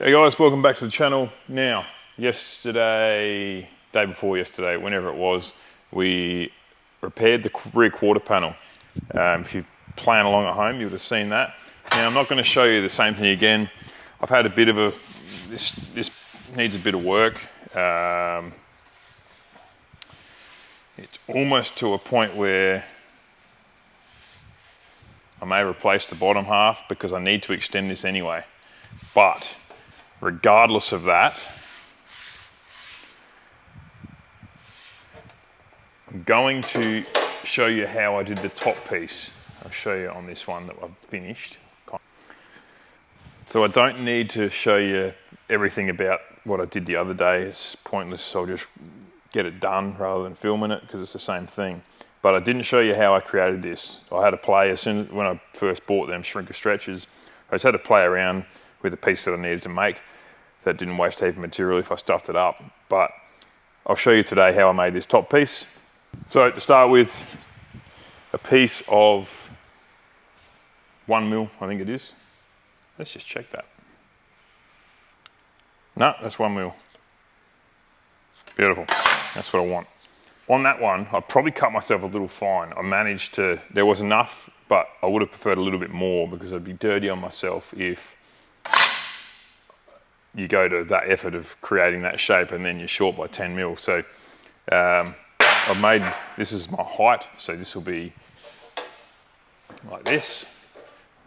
Hey guys, welcome back to the channel. Now, yesterday, day before yesterday, whenever it was, we repaired the rear quarter panel. If you're playing along at home, you would have seen that. Now, I'm not going to show you the same thing again. I've had a bit of this needs a bit of work. It's almost to a point where I may replace the bottom half because I need to extend this anyway. But regardless of that, I'm going to show you how I did the top piece. I'll show you on this one that I've finished. So I don't need to show you everything about what I did the other day. It's pointless, so I'll just get it done rather than filming it because it's the same thing. But I didn't show you how I created this. I had to play, as soon as when I first bought them shrinker stretchers, I just had to play around with the piece that I needed to make. That didn't waste heap of material if I stuffed it up. But I'll show you today how I made this top piece. So to start with, a piece of 1mm, I think it is. Let's just check that. No, that's 1mm. Beautiful, that's what I want. On that one, I probably cut myself a little fine. I managed to, there was enough, but I would have preferred a little bit more because I'd be dirty on myself if you go to that effort of creating that shape and then you're short by 10mm. So I've made, this is my height, so this will be like this.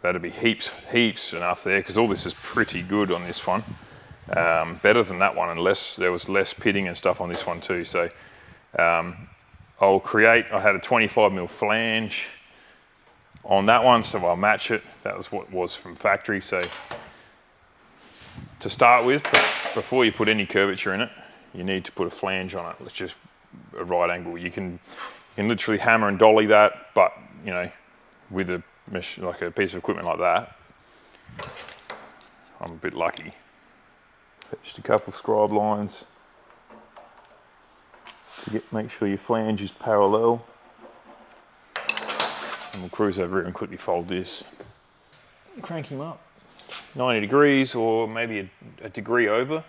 That'll be heaps enough there because all this is pretty good on this one. Better than that one, unless there was less pitting and stuff on this one too. So I'll create, I had a 25mm flange on that one, so I'll match it. That was what was from factory. So to start with, before you put any curvature in it, you need to put a flange on it. It's just a right angle. You can literally hammer and dolly that, but you know, with a like a piece of equipment like that, I'm a bit lucky. So just a couple scribe lines to make sure your flange is parallel. And we'll cruise over here and quickly fold this. Crank him up 90 degrees or maybe a degree over.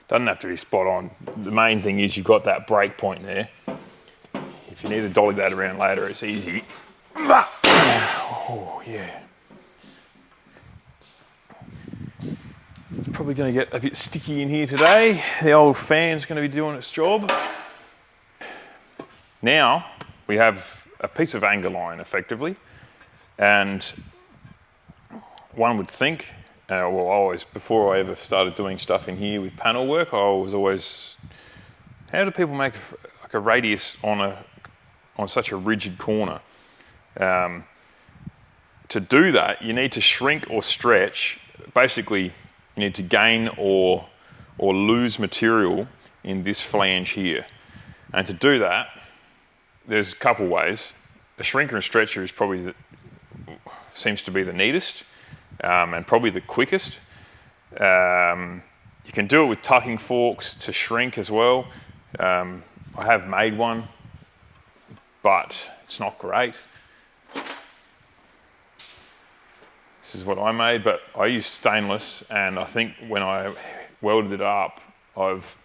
Doesn't have to be spot on. The main thing is you've got that break point there. If you need to dolly that around later, it's easy. Oh yeah. It's probably going to get a bit sticky in here today. The old fan's going to be doing its job. Now we have a piece of angle line effectively, and one would think, well, always, before I ever started doing stuff in here with panel work, I was always, how do people make like a radius on such a rigid corner? To do that, you need to shrink or stretch. Basically, you need to gain or lose material in this flange here. And to do that, there's a couple ways. A shrinker and stretcher is probably seems to be the neatest and probably the quickest. You can do it with tucking forks to shrink as well. I have made one, but it's not great. This is what I made, but I use stainless, and I think when I welded it up, I've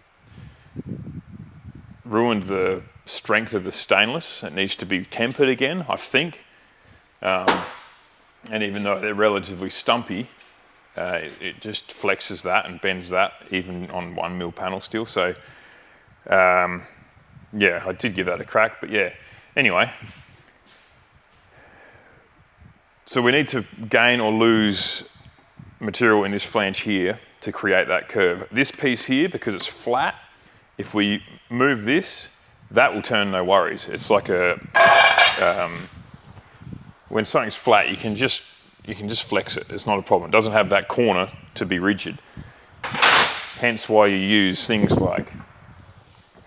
ruined the strength of the stainless. It needs to be tempered again, I think. And even though they're relatively stumpy, it just flexes that and bends that even on 1mm panel steel. So yeah, I did give that a crack, but yeah. Anyway, so we need to gain or lose material in this flange here to create that curve. This piece here, because it's flat, if we move this, that will turn no worries. It's like a, when something's flat, you can just flex it. It's not a problem. It doesn't have that corner to be rigid. Hence why you use things like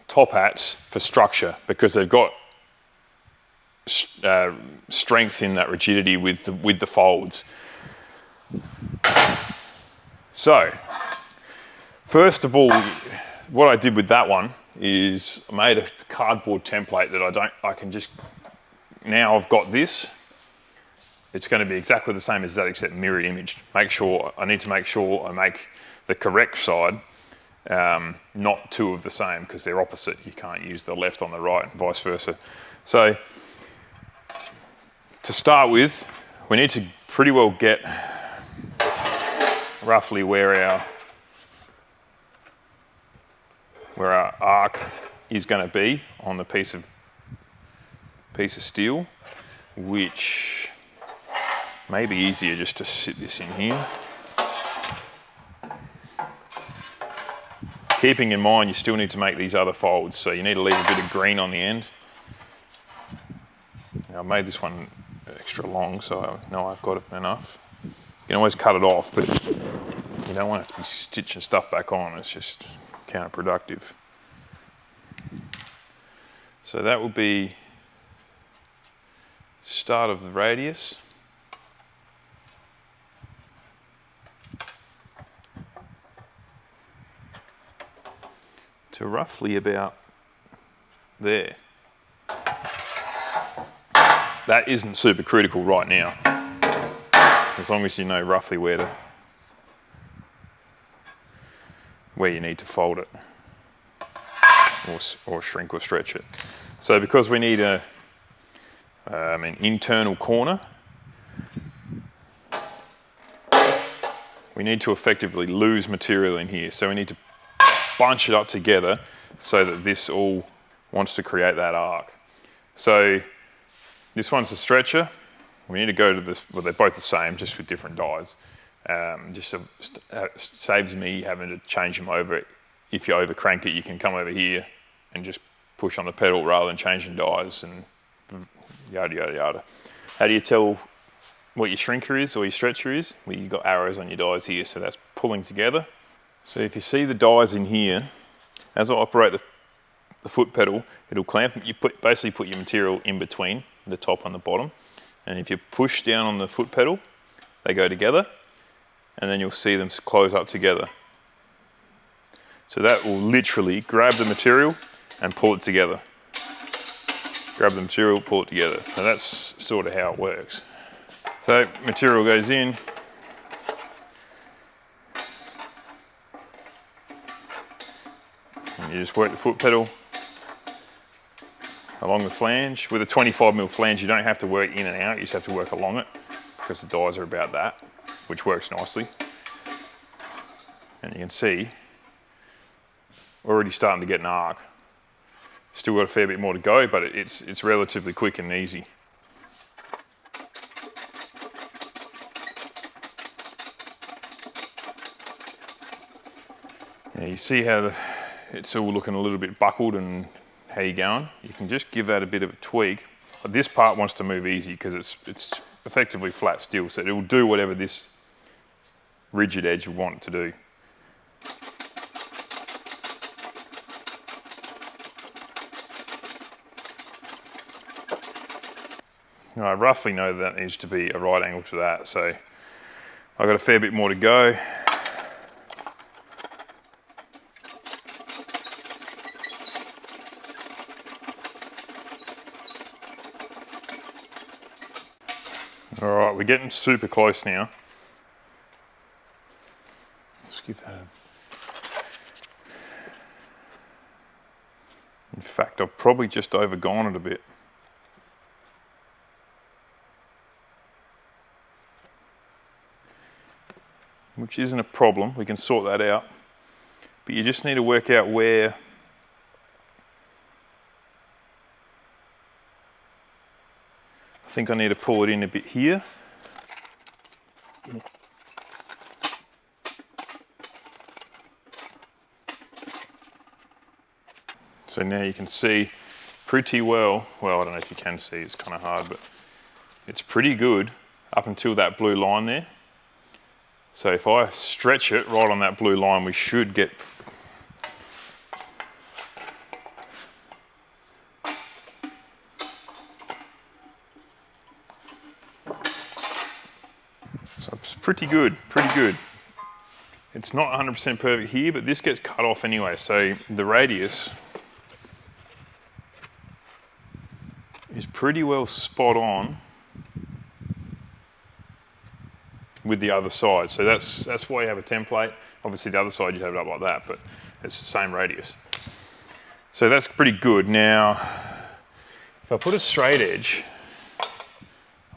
top hats for structure, because they've got strength in that rigidity with the folds. So, first of all, what I did with that one is I made a cardboard template that I can just, now I've got this, it's going to be exactly the same as that except mirrored image. I need to make sure I make the correct side, not two of the same, because they're opposite. You can't use the left on the right and vice versa. So to start with, we need to pretty well get roughly where our arc is going to be on the piece of steel, which may be easier just to sit this in here. Keeping in mind you still need to make these other folds, so you need to leave a bit of green on the end. Now, I made this one extra long, so I know I've got it enough. You can always cut it off, but you don't want to be stitching stuff back on. It's just counterproductive. So that will be start of the radius. To roughly about there. That isn't super critical right now, as long as you know roughly where you need to fold it, or shrink or stretch it. So because we need an internal corner, we need to effectively lose material in here. So we need to bunch it up together so that this all wants to create that arc. So this one's a stretcher. We need to go to this, well, they're both the same, just with different dies. Just saves me having to change them over. If you over crank it, you can come over here and just push on the pedal rather than changing dies and yada, yada, yada. How do you tell what your shrinker is or your stretcher is? Well, you've got arrows on your dies here, so that's pulling together. So if you see the dies in here, as I operate the foot pedal, it'll clamp. You basically put your material in between the top and the bottom, and if you push down on the foot pedal, they go together, and then you'll see them close up together. So that will literally grab the material and pull it together. Grab the material, pull it together. So that's sort of how it works. So material goes in. And you just work the foot pedal along the flange. With a 25mm flange, you don't have to work in and out, you just have to work along it, because the dies are about that, which works nicely. And you can see, already starting to get an arc. Still got a fair bit more to go, but it's relatively quick and easy. Now you see how it's all looking a little bit buckled and how you going. You can just give that a bit of a tweak. But this part wants to move easy because it's effectively flat steel, so it will do whatever this rigid edge you want it to do. Now, I roughly know that needs to be a right angle to that, so I've got a fair bit more to go. All right, we're getting super close now. Let's give that in fact, I've probably just overgone it a bit. Which isn't a problem, we can sort that out. But you just need to work out where I think I need to pull it in a bit here. So now you can see pretty well, I don't know if you can see, it's kind of hard, but it's pretty good up until that blue line there. So if I stretch it right on that blue line, we should get so it's pretty good, pretty good. It's not 100% perfect here, but this gets cut off anyway, so the radius is pretty well spot on with the other side. So that's why you have a template. Obviously the other side you have it up like that, but it's the same radius. So that's pretty good. Now, if I put a straight edge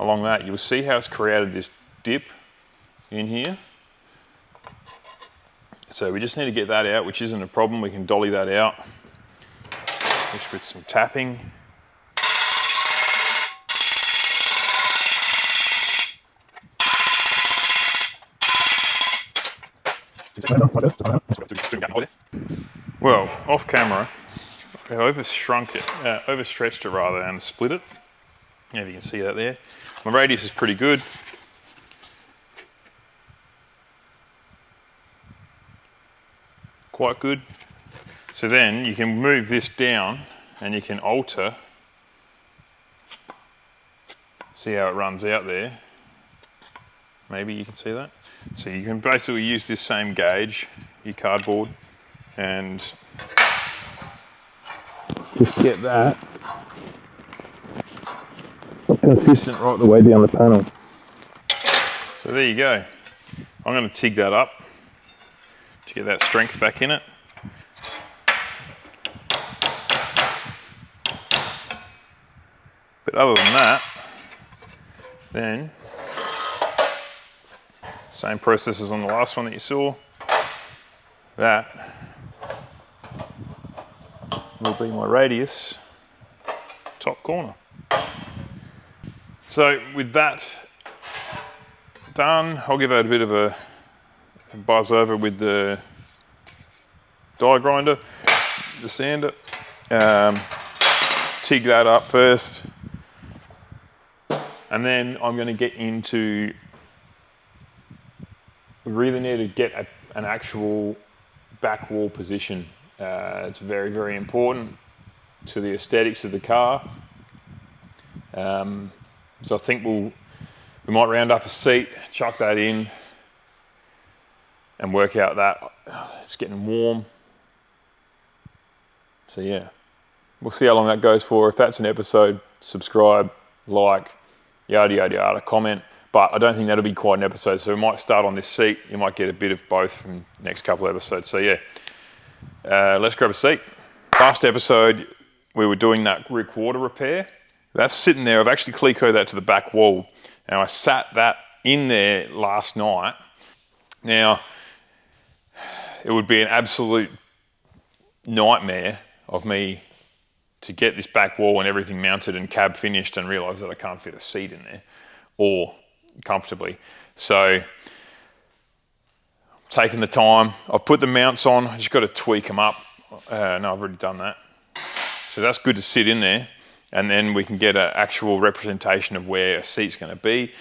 along that, you'll see how it's created this dip in here. So we just need to get that out, which isn't a problem. We can dolly that out just with some tapping. Well, off camera, I overstretched it rather, and split it. If you can see that there. My radius is pretty good. Quite good. So then you can move this down and you can alter. See how it runs out there? Maybe you can see that. So you can basically use this same gauge, your cardboard, and just get that consistent right the way down the panel. So there you go. I'm going to TIG that up to get that strength back in it. But other than that, then same process as on the last one that you saw. That will be my radius top corner. So with that done, I'll give that a bit of a buzz over with the die grinder, the sander. TIG that up first, and then I'm going to get into, we really need to get an actual back wall position. It's very, very important to the aesthetics of the car. So I think we might round up a seat, chuck that in, and work out that. It's getting warm. So yeah, we'll see how long that goes for. If that's an episode, subscribe, like, yada, yada, yada, comment. But I don't think that'll be quite an episode. So we might start on this seat. You might get a bit of both from the next couple of episodes. So yeah, let's grab a seat. Last episode, we were doing that rear quarter repair. That's sitting there. I've actually clecoed that to the back wall. Now I sat that in there last night. Now, it would be an absolute nightmare of me to get this back wall and everything mounted and cab finished and realise that I can't fit a seat in there or comfortably. So, taking the time, I've put the mounts on, I just got to tweak them up. No, I've already done that. So that's good to sit in there, and then we can get an actual representation of where a seat's going to be,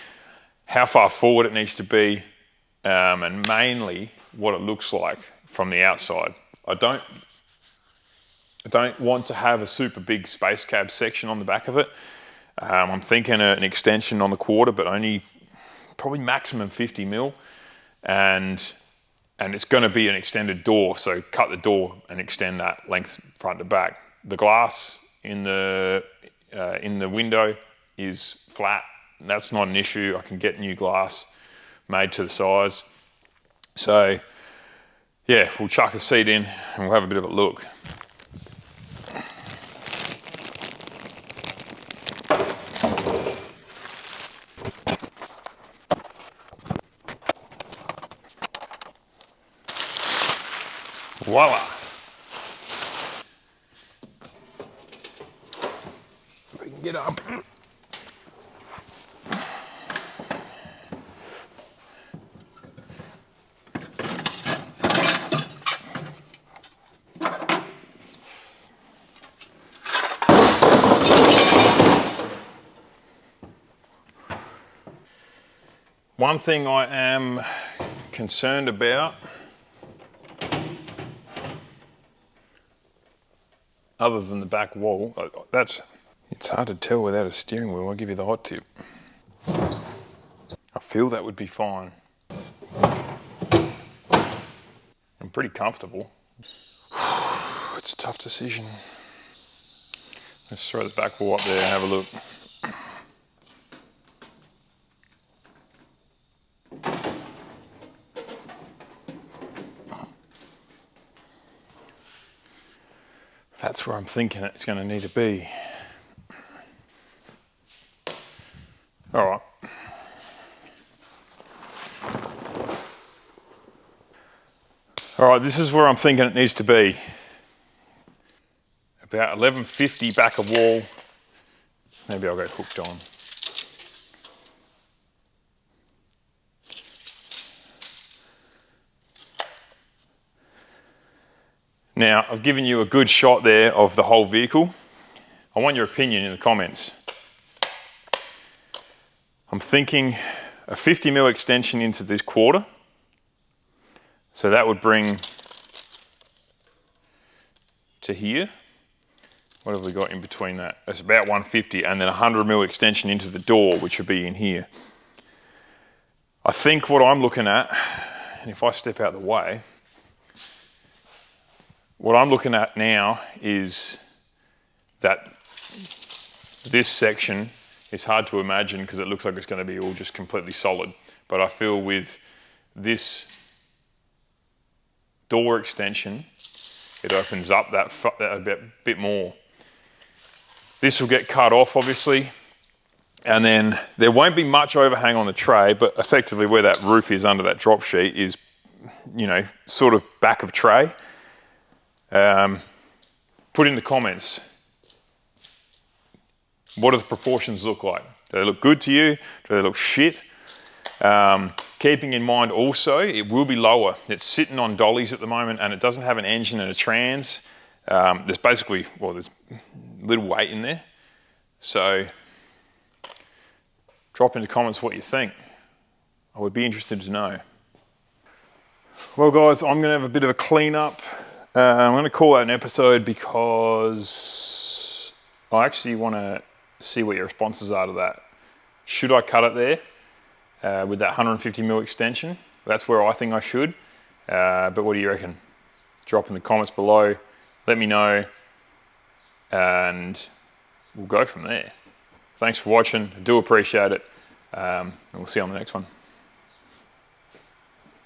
how far forward it needs to be, and mainly what it looks like from the outside. I don't want to have a super big space cab section on the back of it. I'm thinking an extension on the quarter, but only probably maximum 50 mil, and it's going to be an extended door. So cut the door and extend that length front to back. The glass in the window is flat. That's not an issue. I can get new glass made to the size. So yeah, we'll chuck a seat in and we'll have a bit of a look. Voila! If we can get up. One thing I am concerned about, other than the back wall, it's hard to tell without a steering wheel. I'll give you the hot tip. I feel that would be fine. I'm pretty comfortable. It's a tough decision. Let's throw the back wall up there and have a look. That's where I'm thinking it's going to need to be. All right. All right, this is where I'm thinking it needs to be. About 1150 back of wall. Maybe I'll go hooked on. Now, I've given you a good shot there of the whole vehicle. I want your opinion in the comments. I'm thinking a 50mm extension into this quarter. So that would bring to here. What have we got in between that? It's about 150, and then a 100mm extension into the door, which would be in here. I think what I'm looking at, and if I step out of the way, what I'm looking at now is that this section is hard to imagine because it looks like it's going to be all just completely solid. But I feel with this door extension, it opens up that a bit more. This will get cut off, obviously, and then there won't be much overhang on the tray, but effectively where that roof is under that drop sheet is, you know, sort of back of tray. Put in the comments, what do the proportions look like? Do they look good to you? Do they look shit? Keeping in mind also, it will be lower. It's sitting on dollies at the moment and it doesn't have an engine and a trans. There's basically, well, there's little weight in there. So drop into comments what you think. I would be interested to know. Well guys, I'm gonna have a bit of a clean up. I'm gonna call that an episode because I actually wanna see what your responses are to that. Should I cut it there with that 150mm extension? That's where I think I should. But what do you reckon? Drop in the comments below, let me know, and we'll go from there. Thanks for watching, I do appreciate it, and we'll see you on the next one.